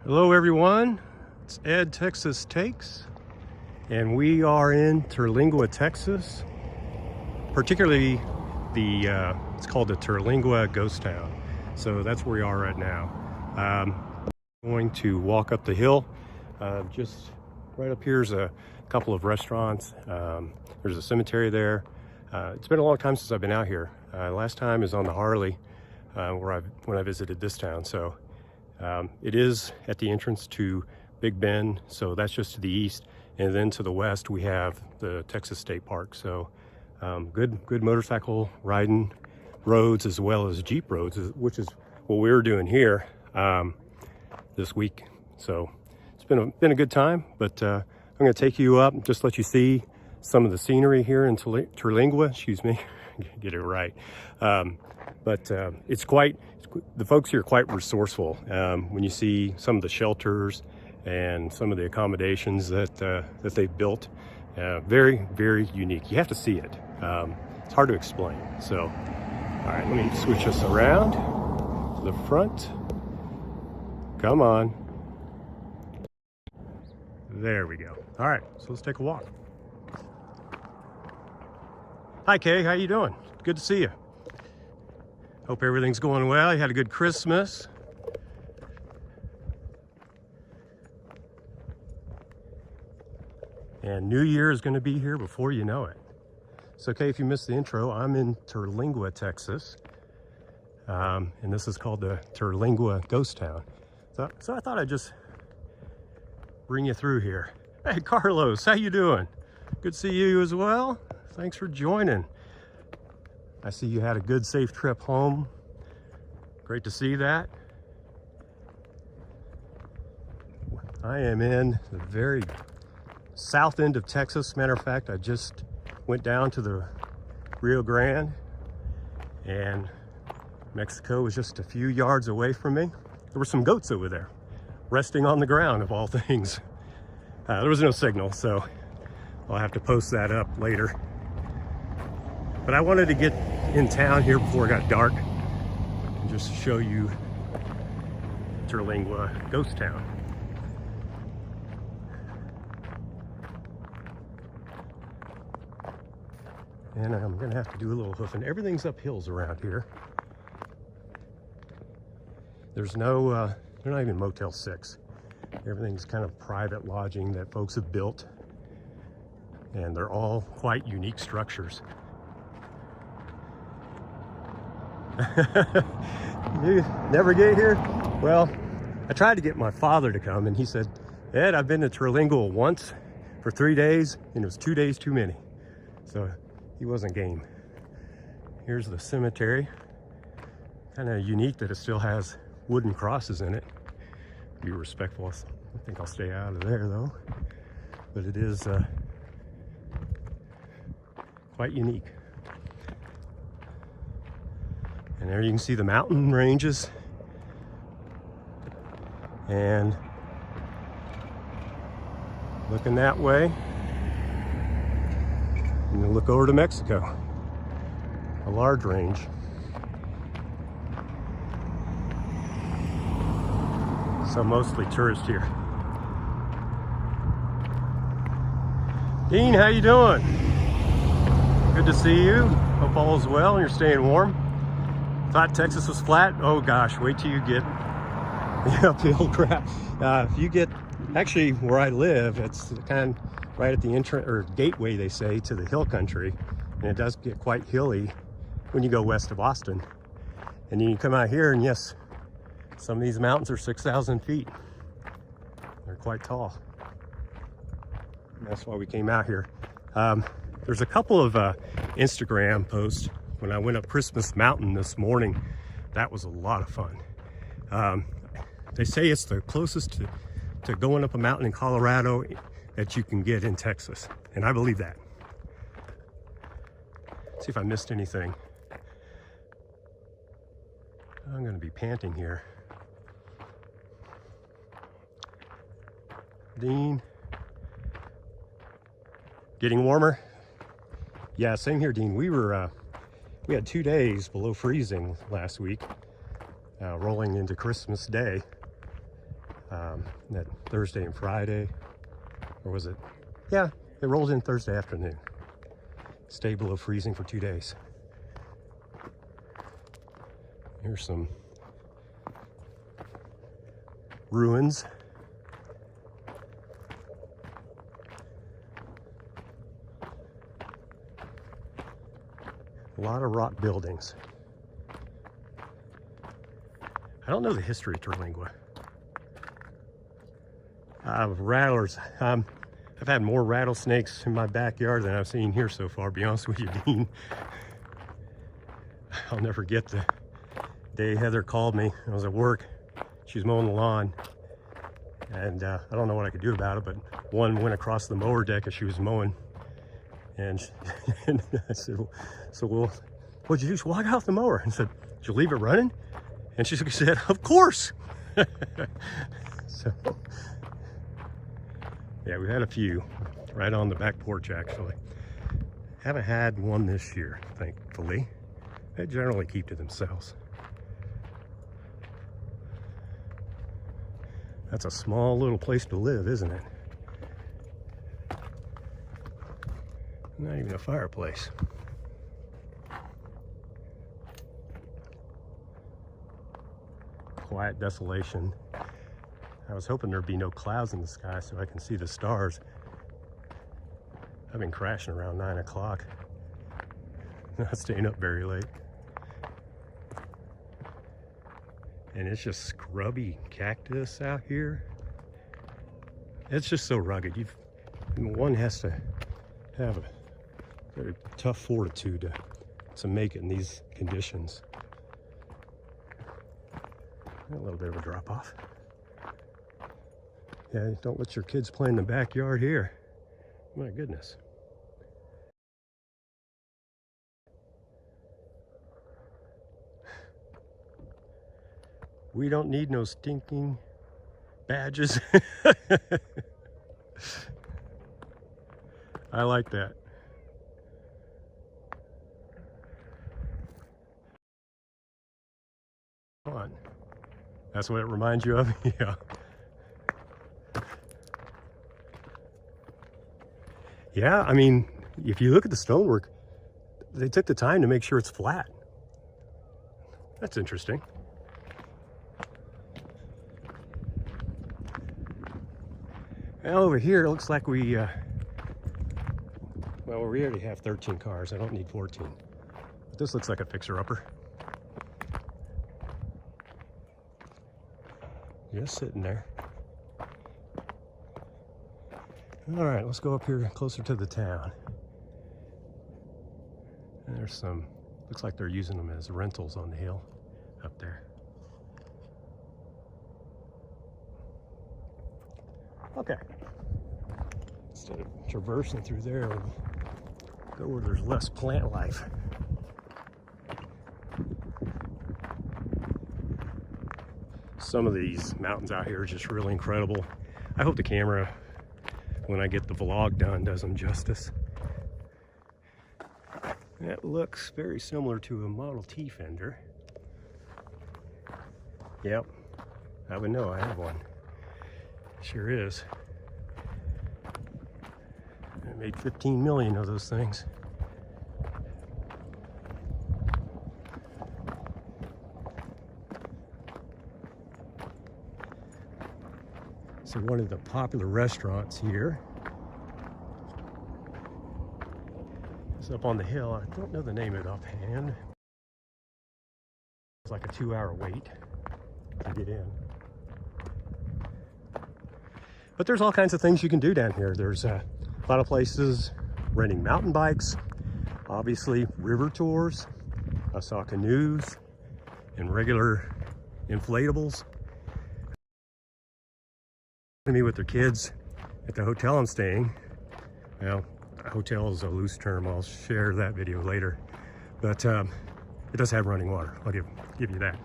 Hello everyone, it's Ed Texas Takes, and we are in Terlingua, Texas, particularly it's called the Terlingua Ghost Town. So that's where we are right now. I'm going to walk up the hill. Just right up here is a couple of restaurants. There's a cemetery there. It's been a long time since I've been out here. Last time is on the Harley when I visited this town. So it is at the entrance to Big Bend, so that's just to the east, and then to the west we have the Texas State Park. So good motorcycle riding roads as well as Jeep roads, which is what we're doing here this week. So it's been a good time, but I'm going to take you up and just let you see some of the scenery here in Terlingua. Excuse me, get it right. But the folks here are quite resourceful. When you see some of the shelters and some of the accommodations that they've built, very, very unique. You have to see it. It's hard to explain. So, all right, let me switch us around to the front. Come on. There we go. All right, so let's take a walk. Hi, Kay. How you doing? Good to see you. Hope everything's going well. You had a good Christmas. And New Year is going to be here before you know it. It's okay if you missed the intro. I'm in Terlingua, Texas. And this is called the Terlingua Ghost Town. So I thought I'd just bring you through here. Hey, Carlos, how you doing? Good to see you as well. Thanks for joining. I see you had a good, safe trip home. Great to see that. I am in the very south end of Texas. Matter of fact, I just went down to the Rio Grande, and Mexico was just a few yards away from me. There were some goats over there, resting on the ground of all things. There was no signal, so I'll have to post that up later. But I wanted to get in town here before it got dark and just show you Terlingua Ghost Town. And I'm gonna have to do a little hoofing. Everything's up hills around here. There's no, they're not even Motel 6. Everything's kind of private lodging that folks have built. And they're all quite unique structures. You never get here? Well, I tried to get my father to come, and he said, Ed, I've been to Terlingua once for 3 days, and it was 2 days too many. So he wasn't game. Here's the cemetery. Kind of unique that it still has wooden crosses in it. Be respectful. I think I'll stay out of there though. But it is quite unique. And there you can see the mountain ranges. And looking that way, and you look over to Mexico, a large range. So mostly tourists here. Dean, how you doing? Good to see you. Hope all is well and you're staying warm. Thought Texas was flat. Oh gosh, wait till you get the uphill crap. If you get, actually where I live, it's kind of right at the entrance or gateway, they say, to the hill country. And it does get quite hilly when you go west of Austin. And then you come out here and yes, some of these mountains are 6,000 feet. They're quite tall. And that's why we came out here. There's a couple of Instagram posts when I went up Christmas Mountain this morning. That was a lot of fun. They say it's the closest to going up a mountain in Colorado that you can get in Texas. And I believe that. Let's see if I missed anything. I'm going to be panting here. Dean. Getting warmer? Yeah, same here, Dean. We had 2 days below freezing last week, rolling into Christmas Day. that Thursday and Friday, or was it? Yeah, it rolled in Thursday afternoon. Stayed below freezing for 2 days. Here's some ruins. A lot of rock buildings. I don't know the history of Terlingua. Rattlers. I've had more rattlesnakes in my backyard than I've seen here so far, to be honest with you, Dean. I'll never forget the day Heather called me. I was at work. She was mowing the lawn. And I don't know what I could do about it, but one went across the mower deck as she was mowing. And I said, well, what'd you do? She said, well, I got off the mower. And I said, did you leave it running? And she said, of course. So, yeah, we've had a few right on the back porch, actually. Haven't had one this year, thankfully. They generally keep to themselves. That's a small little place to live, isn't it? Not even a fireplace. Quiet desolation. I was hoping there'd be no clouds in the sky so I can see the stars. I've been crashing around 9 o'clock. Not staying up very late. And it's just scrubby cactus out here. It's just so rugged. One has to have a very tough fortitude to make it in these conditions. A little bit of a drop off. Yeah, don't let your kids play in the backyard here. My goodness. We don't need no stinking badges. I like that. Come on. That's what it reminds you of? Yeah. Yeah, I mean, if you look at the stonework, they took the time to make sure it's flat. That's interesting. Well, over here, it looks like we already have 13 cars. I don't need 14. But this looks like a fixer-upper. Just sitting there. All right, let's go up here closer to the town. And there's some, looks like they're using them as rentals on the hill up there. Okay. Instead of traversing through there, we'll go where there's less plant life. Some of these mountains out here are just really incredible. I hope the camera, when I get the vlog done, does them justice. That looks very similar to a Model T fender. Yep, I would know, I have one. Sure is. I made 15 million of those things. So one of the popular restaurants here is up on the hill. I don't know the name of it offhand. It's like a 2-hour wait to get in. But there's all kinds of things you can do down here. There's a lot of places renting mountain bikes, obviously river tours. I saw canoes and regular inflatables. Me with their kids at the hotel I'm staying. Well, hotel is a loose term. I'll share that video later. But it does have running water. I'll give you that.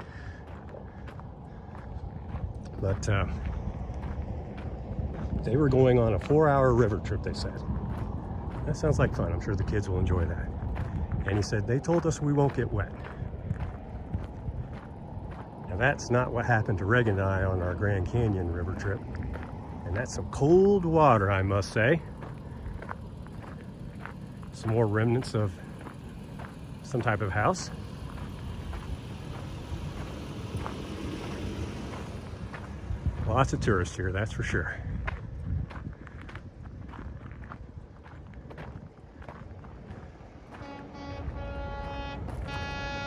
But they were going on a 4-hour river trip, they said. That sounds like fun. I'm sure the kids will enjoy that. And he said, they told us we won't get wet. Now that's not what happened to Reagan and I on our Grand Canyon river trip. And that's some cold water, I must say. Some more remnants of some type of house. Lots of tourists here, that's for sure.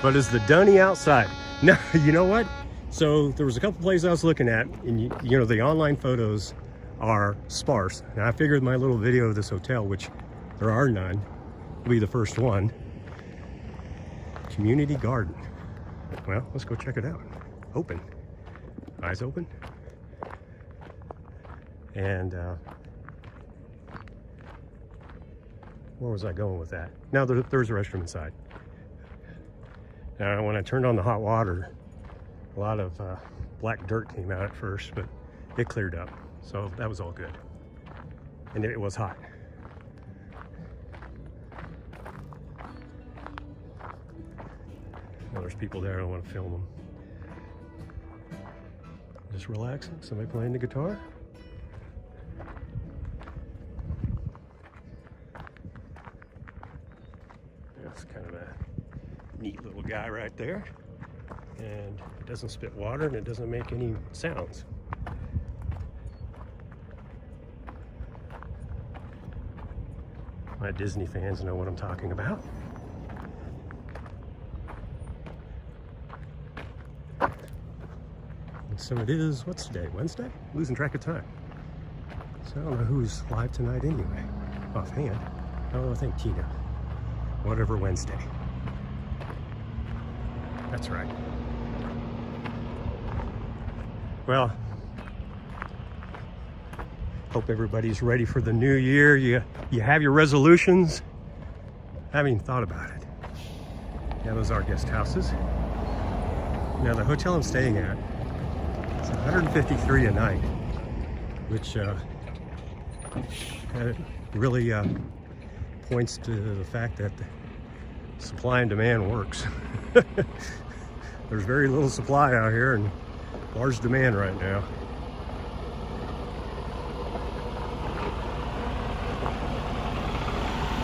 But is the dunny outside? No, you know what? So there was a couple places I was looking at, and you know, the online photos are sparse. And I figured my little video of this hotel, which there are none, will be the first one. Community garden. Well, let's go check it out. Open. Eyes open. And where was I going with that? Now there's a restroom inside. Now when I turned on the hot water, a lot of black dirt came out at first, but it cleared up. So that was all good. And it was hot. Well, there's people there, I don't want to film them. Just relaxing, somebody playing the guitar. That's kind of a neat little guy right there. And it doesn't spit water and it doesn't make any sounds. My Disney fans know what I'm talking about. And so it is, what's today, Wednesday? Losing track of time. So I don't know who's live tonight anyway, offhand. Oh, I think Tina. Whatever Wednesday. That's right. Well, hope everybody's ready for the new year. You have your resolutions. I haven't even thought about it. Yeah, those are guest houses. Now the hotel I'm staying at, it's $153 a night, which really points to the fact that the supply and demand works. There's very little supply out here and large demand right now.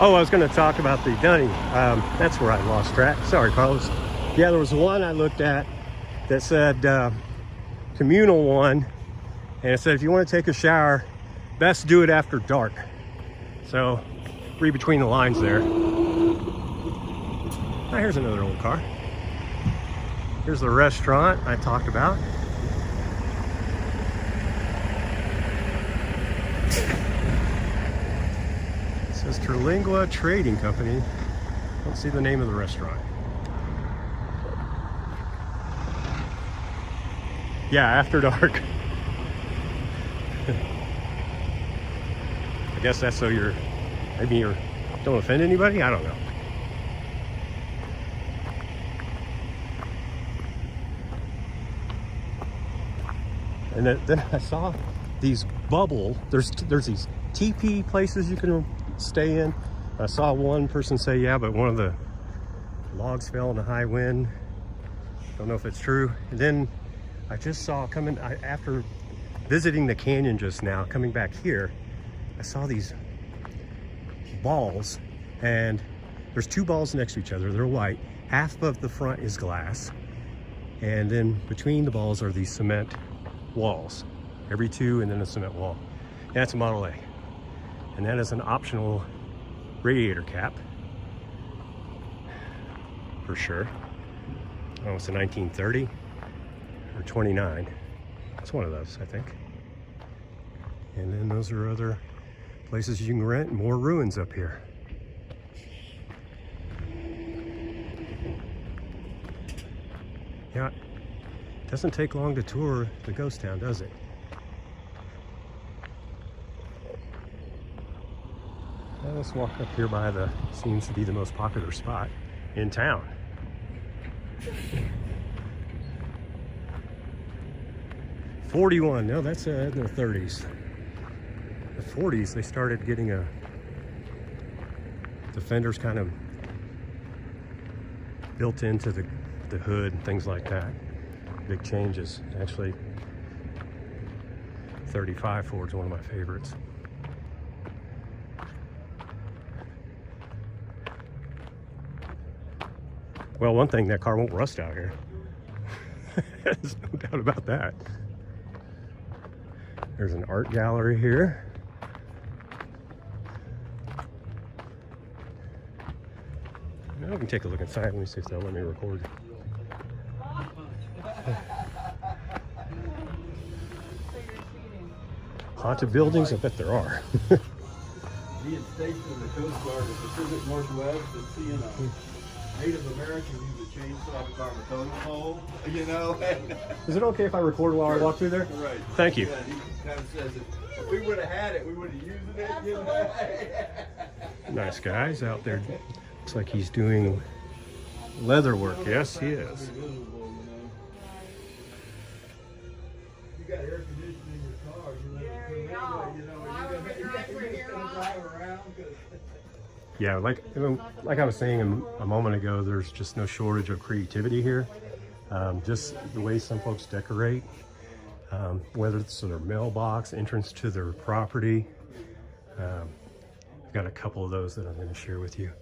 Oh, I was going to talk about the dunny. That's where I lost track. Sorry, Carlos. Yeah, there was one I looked at that said communal one, and it said if you want to take a shower, best do it after dark. So read between the lines there. Oh, here's another old car. Here's the restaurant I talked about. It says Terlingua Trading Company. Don't see the name of the restaurant. Yeah, after dark. I guess that's so maybe you don't offend anybody? I don't know. And then I saw these there's these teepee places you can stay in. I saw one person say, yeah, but one of the logs fell in a high wind. Don't know if it's true. And then I just saw after visiting the canyon just now, coming back here, I saw these balls, and there's two balls next to each other. They're white. Half of the front is glass, and then between the balls are these cement walls. Every two, and then a cement wall. And that's a Model A. And that is an optional radiator cap, for sure. Oh, it's a 1930 or 29. It's one of those, I think. And then those are other places you can rent. More ruins up here. Yeah, it doesn't take long to tour the ghost town, does it? Now let's walk up here by seems to be the most popular spot in town. $41, no, that's in the 30s. The 40s, they started getting the fenders kind of built into the hood and things like that. big changes. Actually, 35 Ford's one of my favorites. Well, one thing, that car won't rust out here. There's no doubt about that. There's an art gallery here. Now we can take a look inside. Let me see if they'll let me record. Haunted buildings? I bet there are. Being stationed in the Coast Guard of the Pacific Northwest and seeing a Native American use a chainsaw to carve a totem pole, you know? Is it okay if I record while I walk through there? Right. Thank you. Yeah, he kind of says if we would have had it, we would have used it, you know? Nice guys out there. Looks like he's doing leather work. Yes, he is. You got air conditioning in your car, you know, you're gonna drive around. Yeah, like I was saying a moment ago, there's just no shortage of creativity here. Just the way some folks decorate, whether it's their mailbox, entrance to their property. I've got a couple of those that I'm going to share with you.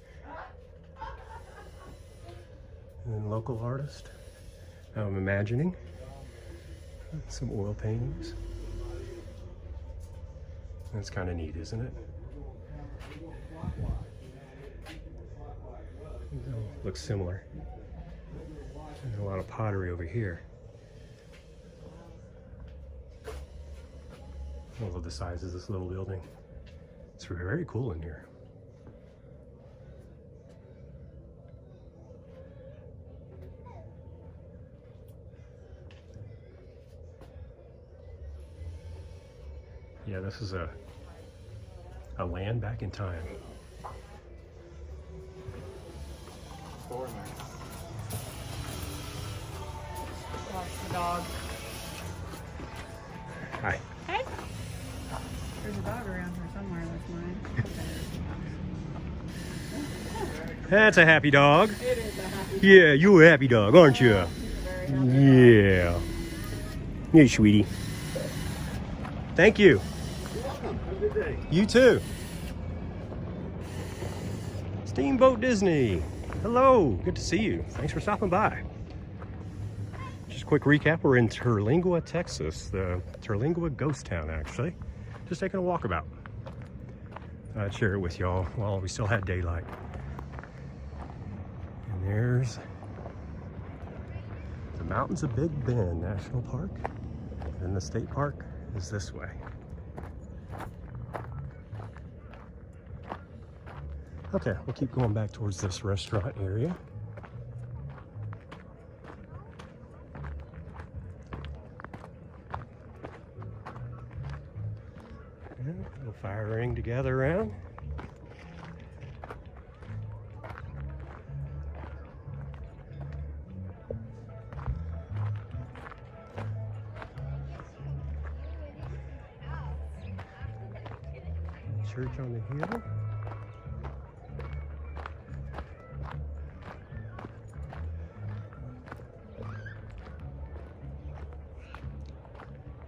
And then local artist, I'm imagining some oil paintings. That's kind of neat, isn't it? Looks similar. There's a lot of pottery over here. Although the size of this little building, it's very cool in here. Yeah, this is a land back in time. That's the dog. Hi. Hey. There's a dog around here somewhere. That's mine. That's a happy dog. It is a happy dog. Yeah, you're a happy dog, aren't you? She's a very happy dog. Yeah. Hey, sweetie. Thank you. You're welcome. Have a good day. You too. Steamboat Disney. Hello, good to see you. Thanks for stopping by. Just a quick recap, we're in Terlingua, Texas, the Terlingua ghost town actually. Just taking a walkabout. I'd share it with y'all while we still had daylight. And there's the Mountains of Big Bend National Park. And the state park is this way. Okay, we'll keep going back towards this restaurant area. And a little fire ring to gather around. Church on the hill.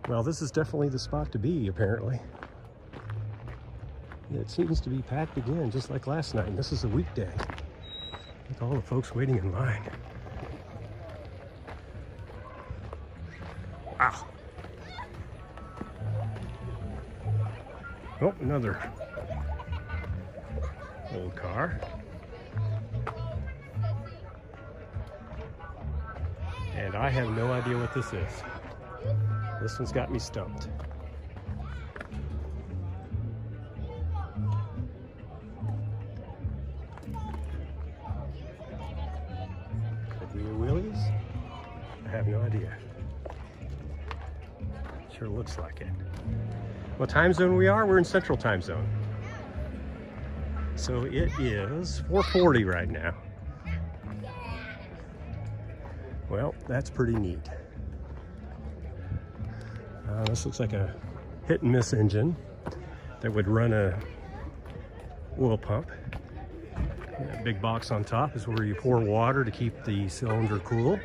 Well, this is definitely the spot to be, apparently. It seems to be packed again, just like last night. And this is a weekday. Look at all the folks waiting in line. Wow. Oh, another old car. And I have no idea what this is. This one's got me stumped. Could be a Willie's? I have no idea. Sure looks like it. What time zone we are? We're in Central Time Zone. So it is 4:40 right now. Well, that's pretty neat. This looks like a hit and miss engine that would run a oil pump. That big box on top is where you pour water to keep the cylinder cool.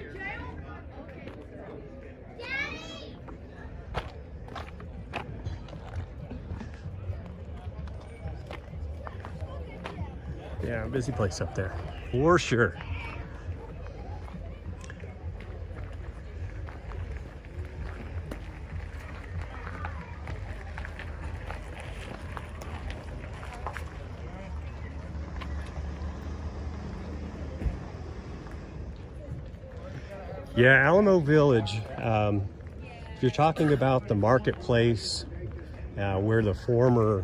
Yeah, busy place up there, for sure. Yeah, Alamo Village. If you're talking about the marketplace where the former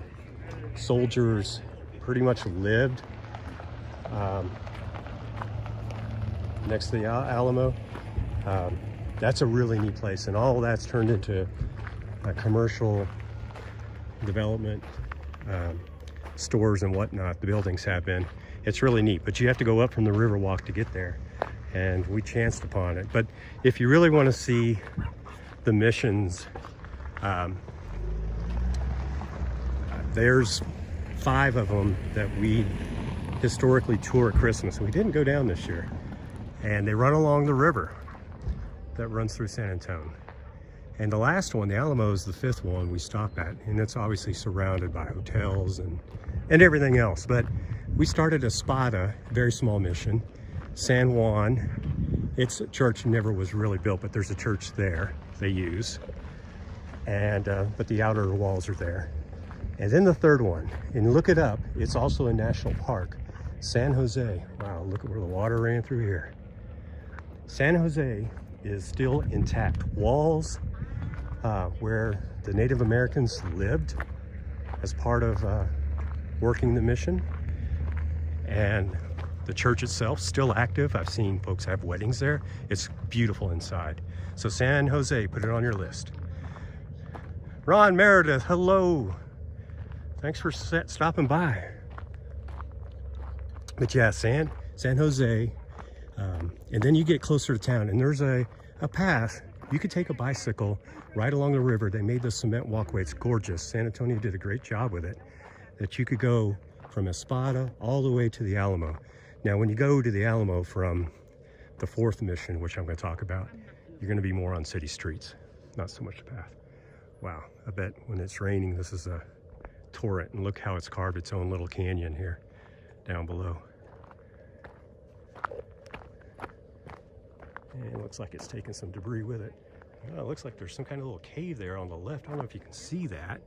soldiers pretty much lived, next to the Alamo, that's a really neat place, and all of that's turned into a commercial development, stores and whatnot. The buildings have been. It's really neat, but you have to go up from the Riverwalk to get there, and we chanced upon it. But if you really want to see the missions, there's 5 of them that we historically tour at Christmas. We didn't go down this year, and they run along the river that runs through San Antonio. And the last one, the Alamo, is the 5th one we stop at, and it's obviously surrounded by hotels and everything else. But we started Espada, very small mission. San Juan, its church never was really built, but there's a church there they use, and but the outer walls are there. And then the 3rd one, and look it up, it's also a national park, San Jose. Wow, look at where the water ran through here. San Jose is still intact. Walls where the Native Americans lived as part of working the mission, and the church itself still active. I've seen folks have weddings there. It's beautiful inside. So San Jose, put it on your list. Ron Meredith, hello. Thanks for stopping by. But yeah, San Jose, and then you get closer to town, and there's a path. You could take a bicycle right along the river. They made the cement walkway. It's gorgeous. San Antonio did a great job with it. That you could go from Espada all the way to the Alamo. Now, when you go to the Alamo from the 4th mission, which I'm going to talk about, you're going to be more on city streets, not so much the path. Wow, I bet when it's raining, this is a torrent, and look how it's carved its own little canyon here down below. And it looks like it's taken some debris with it. Oh, it looks like there's some kind of little cave there on the left. I don't know if you can see that.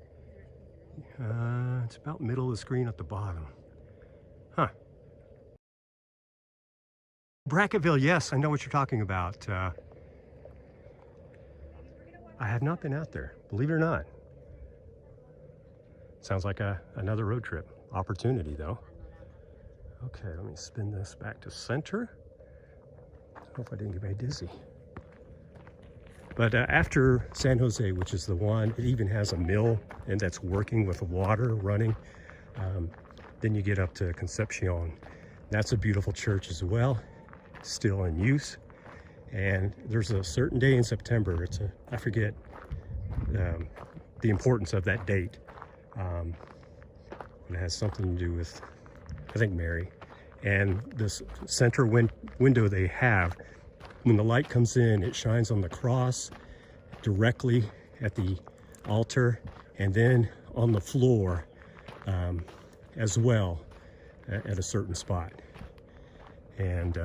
It's about middle of the screen at the bottom. Huh. Bracketville, yes, I know what you're talking about. I have not been out there, believe it or not. Sounds like another road trip opportunity, though. Okay, let me spin this back to center. I hope I didn't get very dizzy. But after San Jose, which is the one, it even has a mill, and that's working with the water running. Then you get up to Concepcion. That's a beautiful church as well, still in use. And there's a certain day in September, I forget the importance of that date. It has something to do with, I think, Mary. And this center window they have, when the light comes in, it shines on the cross directly at the altar, and then on the floor as well at a certain spot. And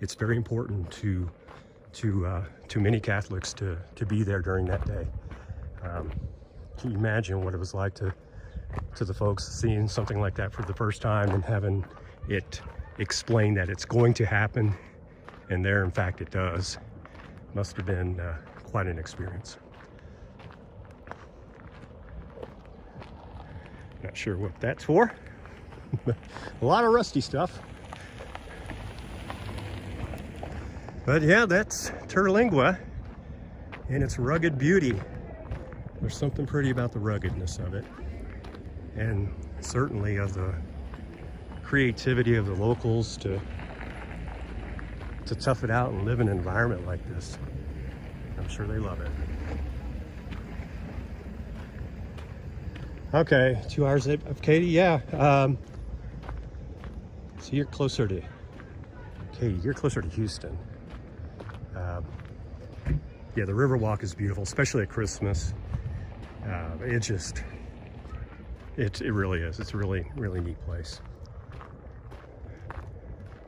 it's very important to many Catholics to be there during that day. Can you imagine what it was like to the folks seeing something like that for the first time and having it explain that it's going to happen, and there in fact it does? Must have been quite an experience. Not sure what that's for. A lot of rusty stuff. But yeah, that's Terlingua and its rugged beauty. There's something pretty about the ruggedness of it, and certainly of the creativity of the locals to tough it out and live in an environment like this. I'm sure they love it. Okay, 2 hours of Katy, yeah. So you're closer to Katy, you're closer to Houston. Yeah, the Riverwalk is beautiful, especially at Christmas. It really is. It's a really, really neat place.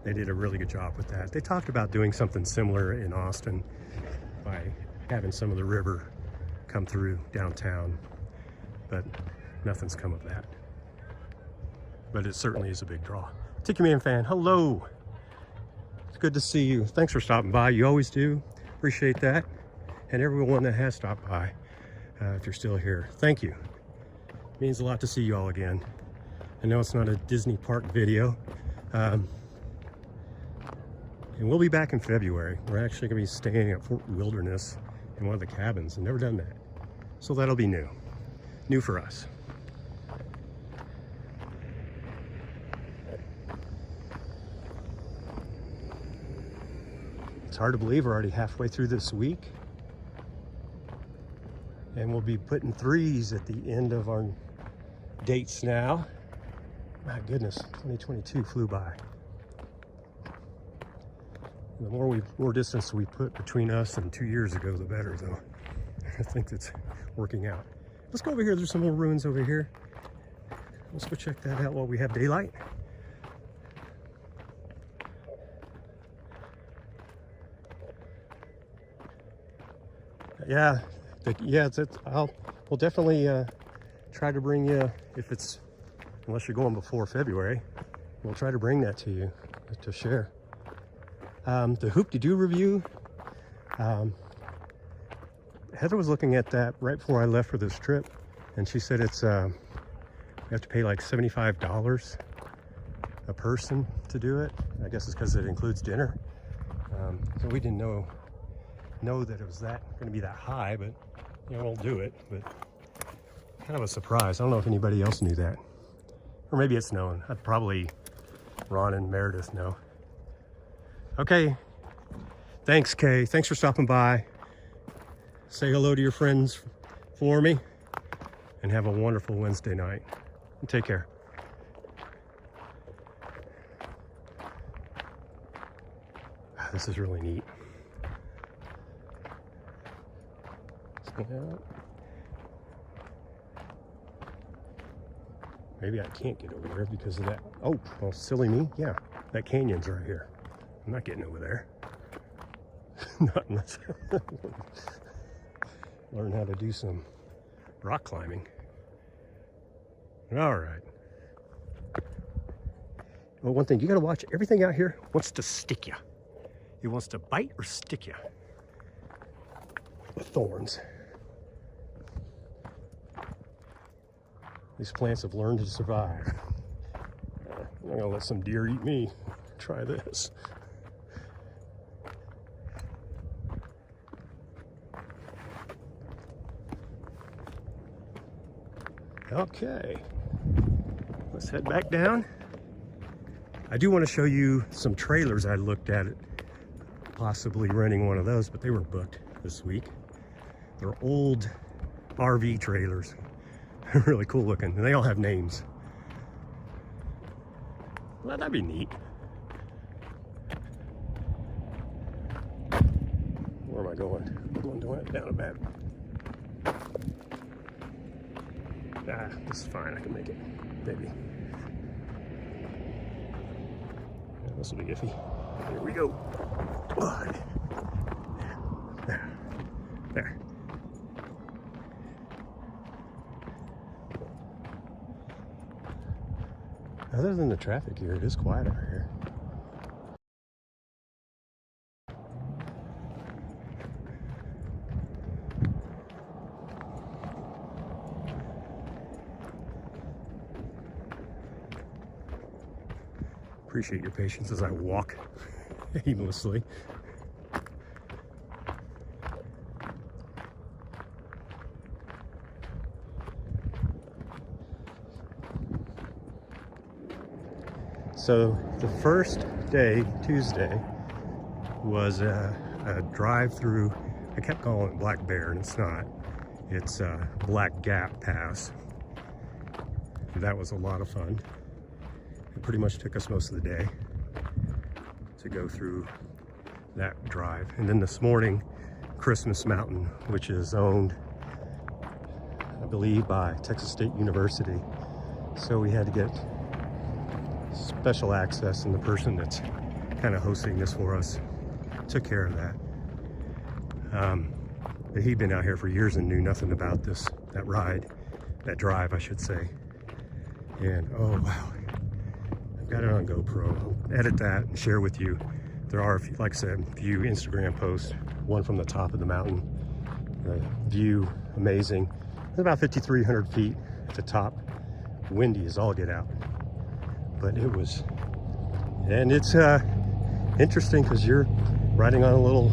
They did a really good job with that. They talked about doing something similar in Austin by having some of the river come through downtown, but nothing's come of that. But it certainly is a big draw. Tiki Man fan, hello. It's good to see you. Thanks for stopping by. You always do. Appreciate that. And everyone that has stopped by, if you're still here, thank you. It means a lot to see you all again. I know it's not a Disney park video. And we'll be back in February. We're actually gonna be staying at Fort Wilderness in one of the cabins. I've never done that. So that'll be new. New for us. It's hard to believe we're already halfway through this week. And we'll be putting 3s at the end of our dates now. My goodness, 2022 flew by. The more distance we put between us and 2 years ago, the better, though. I think it's working out. Let's go over here. There's some more ruins over here. Let's go check that out while we have daylight. Yeah, we'll definitely try to bring you, unless you're going before February, we'll try to bring that to you to share. The Hoop-de-Doo review, Heather was looking at that right before I left for this trip, and she said it's, you have to pay like $75 a person to do it. I guess it's because it includes dinner. So we didn't know that it was going to be that high, but you know, we'll do it. But kind of a surprise. I don't know if anybody else knew that, or maybe it's known. Probably Ron and Meredith know. Okay, thanks, Kay. Thanks for stopping by. Say hello to your friends for me, and have a wonderful Wednesday night. And take care. This is really neat. Maybe I can't get over there because of that. Oh, well, silly me. Yeah, that canyon's right here. I'm not getting over there. Not unless learn how to do some rock climbing. All right. Well, one thing, you gotta watch, everything out here wants to stick you. It wants to bite or stick you with thorns. These plants have learned to survive. I'm gonna let some deer eat me. Try this. Okay, let's head back down. I do want to show you some trailers I looked at, possibly renting one of those, but they were booked this week. They're old RV trailers. They're really cool looking, and they all have names. Well, that'd be neat. Where am I going? I'm going down a bit. Ah, this is fine. I can make it. Maybe. Yeah, this will be iffy. Here we go. There. There. Other than the traffic here, it is quiet out here. Appreciate your patience as I walk aimlessly. So the first day, Tuesday, was a drive through. I kept calling it Black Bear, and it's not. It's Black Gap Pass. That was a lot of fun. It pretty much took us most of the day to go through that drive. And then this morning, Christmas Mountain, which is owned, I believe, by Texas State University. So we had to get special access, and the person that's kind of hosting this for us. Took care of that. But he'd been out here for years and knew nothing about that ride, that drive, I should say. And oh wow, I've got it on GoPro. I'll edit that and share with you. There are, like I said, a few Instagram posts, one from the top of the mountain. The view, amazing. It's about 5,300 feet at the top. Windy as all get out. But it was, and it's interesting because you're riding on a little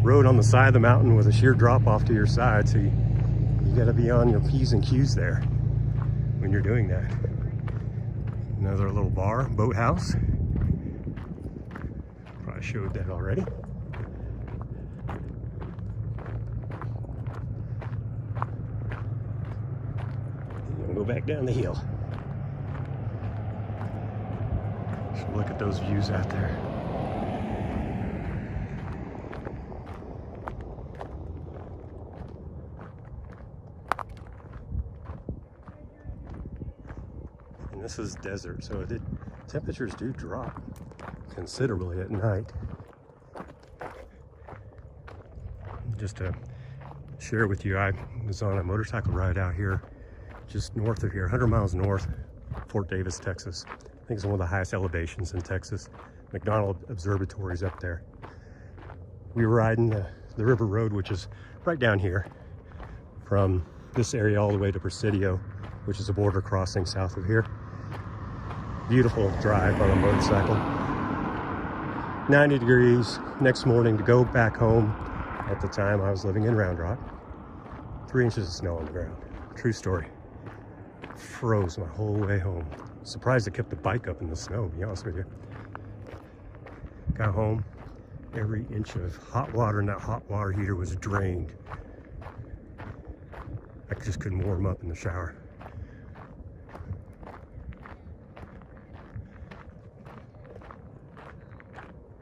road on the side of the mountain with a sheer drop off to your side. So you gotta be on your P's and Q's there when you're doing that. Another little bar, boathouse. Probably showed that already. And go back down the hill. So look at those views out there. And this is desert, so temperatures do drop considerably at night. Just to share with you, I was on a motorcycle ride out here, just north of here, 100 miles north, Fort Davis, Texas. I think it's one of the highest elevations in Texas. McDonald Observatory's up there. We were riding the river road, which is right down here, from this area all the way to Presidio, which is a border crossing south of here. Beautiful drive on a motorcycle. 90 degrees. Next morning to go back home. At the time I was living in Round Rock. 3 inches of snow on the ground. True story. Froze my whole way home. Surprised I kept the bike up in the snow, to be honest with you. Got home. Every inch of hot water in that hot water heater was drained. I just couldn't warm up in the shower.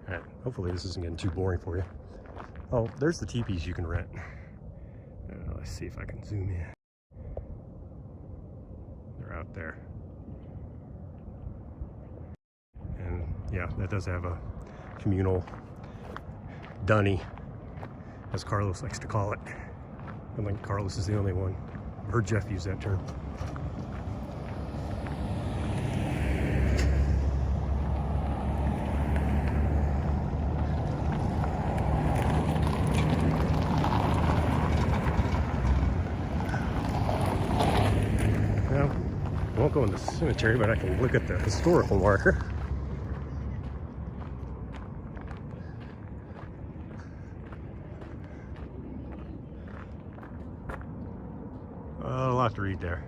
Alright, hopefully this isn't getting too boring for you. Oh, there's the teepees you can rent. Let's see if I can zoom in. They're out there. And yeah, that does have a communal dunny, as Carlos likes to call it. I don't think Carlos is the only one. I heard Jeff use that term. I won't go in the cemetery, but I can look at the historical marker. A lot to read there.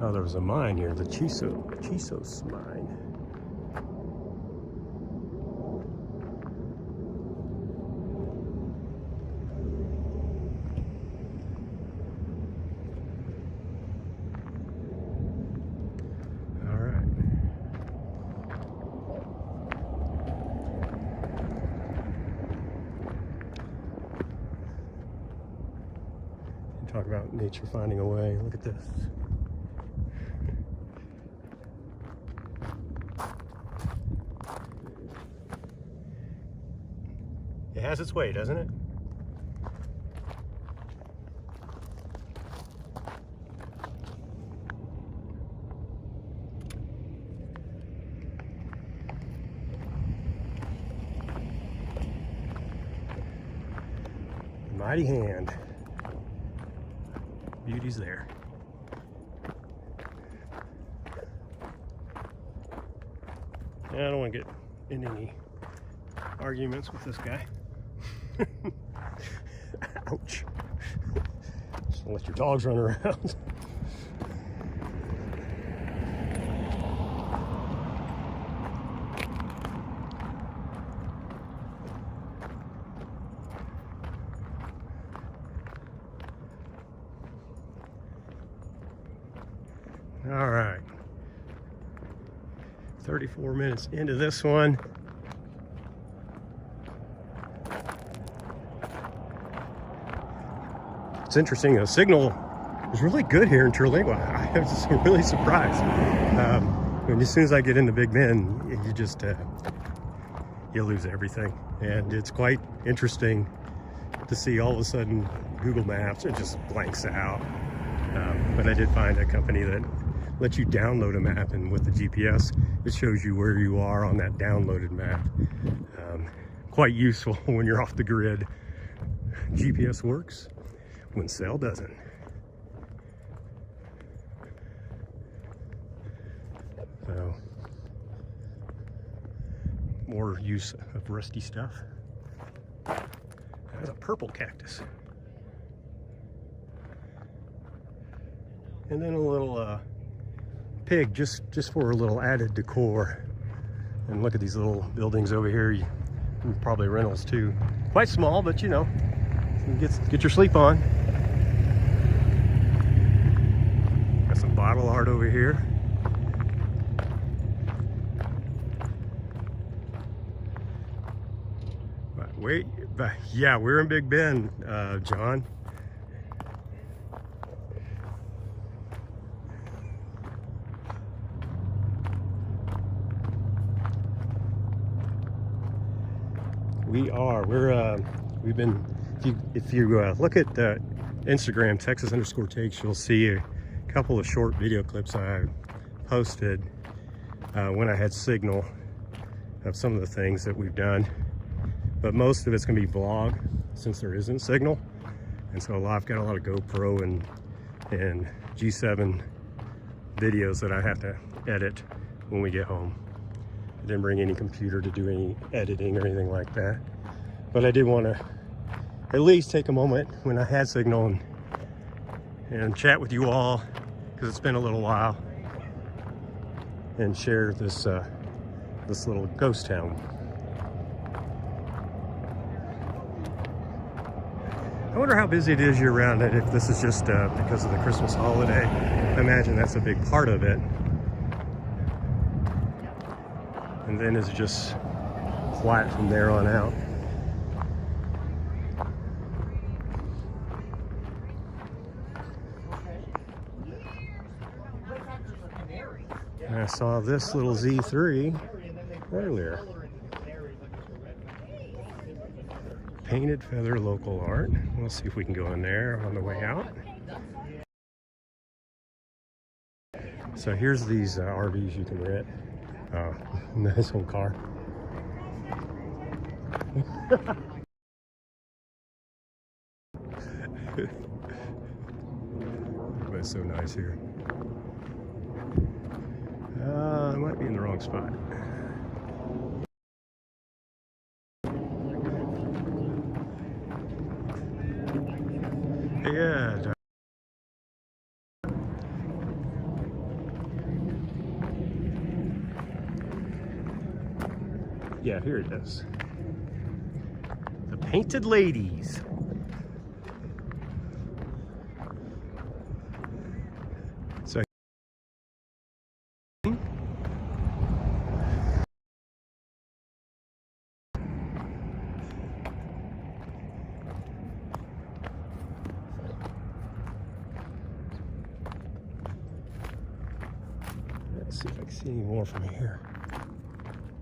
Oh, there was a mine here, the Chisos mine. Talk about nature finding a way. Look at this. It has its way, doesn't it? Mighty hand. Beauty's there. Yeah, I don't want to get in any arguments with this guy. Ouch. Just don't let your dogs run around. All right, 34 minutes into this one. It's interesting, the signal It's really good here in Terlingua. I was just really surprised. And as soon as I get into Big Bend, you just you lose everything, and it's quite interesting to see all of a sudden Google Maps, it just blanks out. But I did find a company that lets you download a map, and with the GPS, it shows you where you are on that downloaded map. Quite useful when you're off the grid. GPS works when cell doesn't. So, more use of rusty stuff. That's a purple cactus. And then a little pig, just for a little added decor. And look at these little buildings over here. Probably rentals too. Quite small, but you know, get your sleep on. Got some bottle art over here. Wait, yeah, we're in Big Bend, John. We've been, if you look at Instagram, Texas_takes, you'll see a couple of short video clips I posted when I had signal of some of the things that we've done. But most of it's gonna be vlog since there isn't signal. And so I've got a lot of GoPro and G7 videos that I have to edit when we get home. I didn't bring any computer to do any editing or anything like that. But I did want to at least take a moment when I had signal and chat with you all, because it's been a little while, and share this this little ghost town. I wonder how busy it is year round, and if this is just because of the Christmas holiday. I imagine that's a big part of it. And then it's just quiet from there on out. And I saw this little Z3 earlier. Painted feather local art. We'll see if we can go in there on the way out. So here's these RVs you can rent. Nice old car. That's so nice here. I might be in the wrong spot. Yeah. Yeah, here it is. The Painted Ladies. So let's see if I can see any more from here.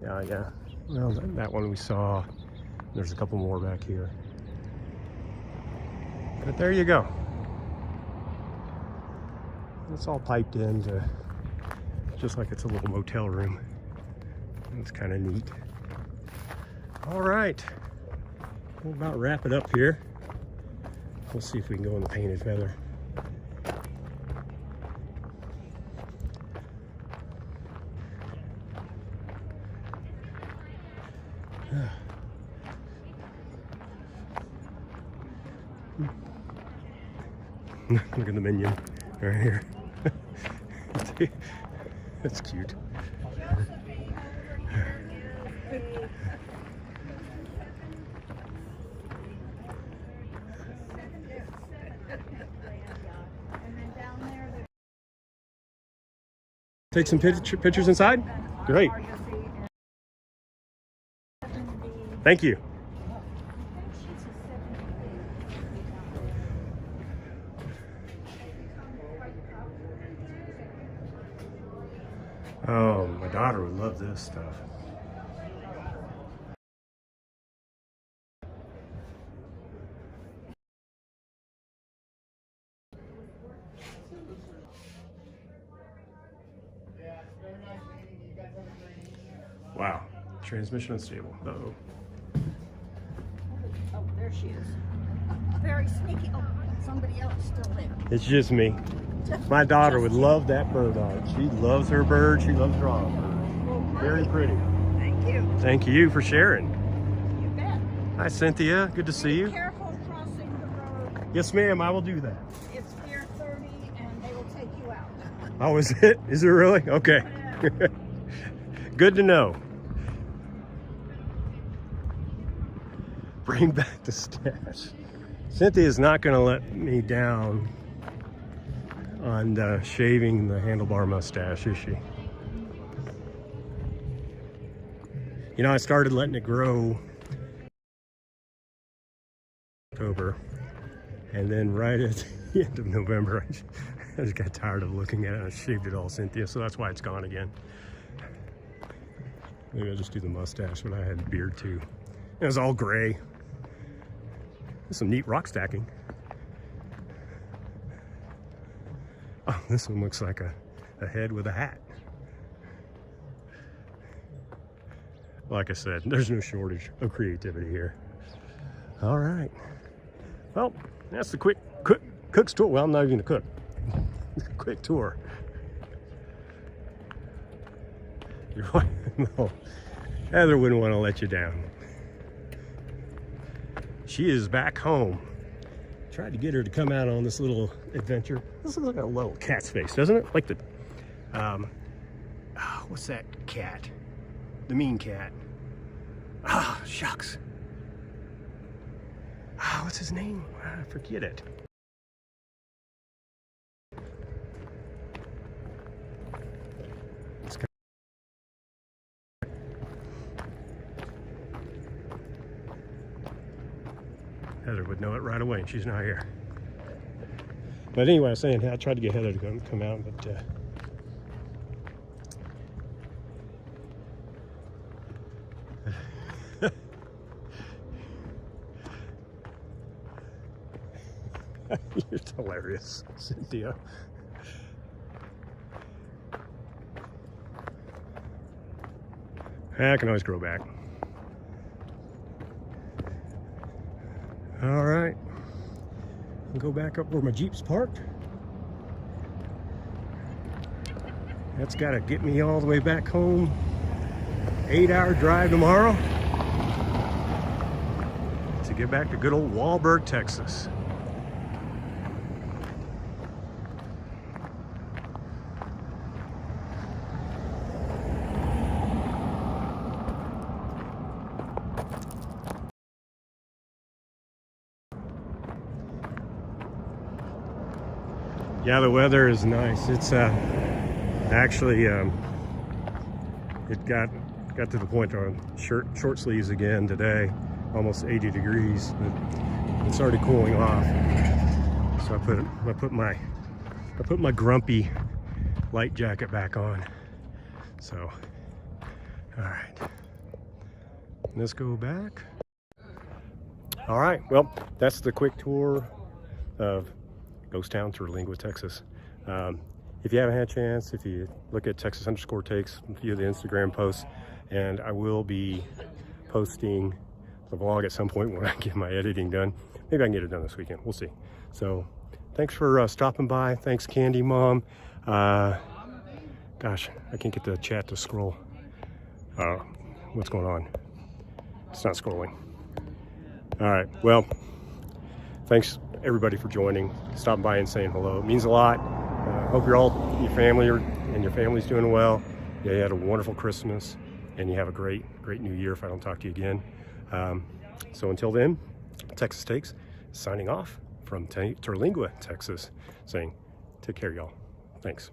Yeah. Well, that one we saw. There's a couple more back here. But there you go. It's all piped in to, just like it's a little motel room. It's kind of neat. All right. We'll about wrap it up here. We'll see if we can go in the Painted Feather. Look at the minion right here. That's cute. Take some pictures inside? Great. Thank you. Oh, my daughter would love this stuff. Wow, transmission unstable. Uh-oh. Oh, there she is. Very sneaky. Oh, somebody else still there. It's just me. My daughter would love that bird art. She loves her bird. She loves drawing birds. Very pretty. Thank you. Thank you for sharing. You bet. Hi, Cynthia. Good to see you. Careful crossing the road. Yes, ma'am. I will do that. It's near 30 and they will take you out. Oh, is it? Is it really? Okay. Good to know. Bring back the stash. Cynthia is not going to let me down on shaving the handlebar mustache, is she? You know, I started letting it grow October, and then right at the end of November, I just got tired of looking at it and I shaved it all, Cynthia, so that's why it's gone again. Maybe I'll just do the mustache, but I had a beard too. It was all gray. There's some neat rock stacking. Oh, this one looks like a head with a hat. Like I said, there's no shortage of creativity here. All right. Well, that's the cook's tour. Well, I'm not even a cook. Quick tour. No, Heather wouldn't want to let you down. She is back home. Tried to get her to come out on this little adventure. This looks like a little cat's face, doesn't it? Like the, what's that cat? The mean cat. Ah, shucks. Ah, what's his name? I forget it. Heather would know it right away, and she's not here. But anyway, I was saying, I tried to get Heather to come out, but you're hilarious, Cynthia. I can always grow back. All right, I'll go back up where my Jeep's parked. That's got to get me all the way back home. 8-hour drive tomorrow to get back to good old Walberg, Texas. Yeah, the weather is nice. It's actually it got to the point where I'm short sleeves again today, almost 80 degrees. It started cooling off, so I put my grumpy light jacket back on. So, all right, let's go back. All right, well, that's the quick tour of Ghost Town, Terlingua, Texas. If you haven't had a chance, if you look at Texas_takes, a few of the Instagram posts, and I will be posting the vlog at some point when I get my editing done. Maybe I can get it done this weekend, we'll see. So thanks for stopping by. Thanks, Candy Mom. Gosh, I can't get the chat to scroll. What's going on? It's not scrolling. All right, well, thanks everybody for joining, stopping by and saying hello. It means a lot. Hope your family and your family's doing well. Yeah, you had a wonderful Christmas, and you have a great new year if I don't talk to you again. So until then, Texas Takes signing off from Terlingua, Texas, saying take care, y'all. Thanks.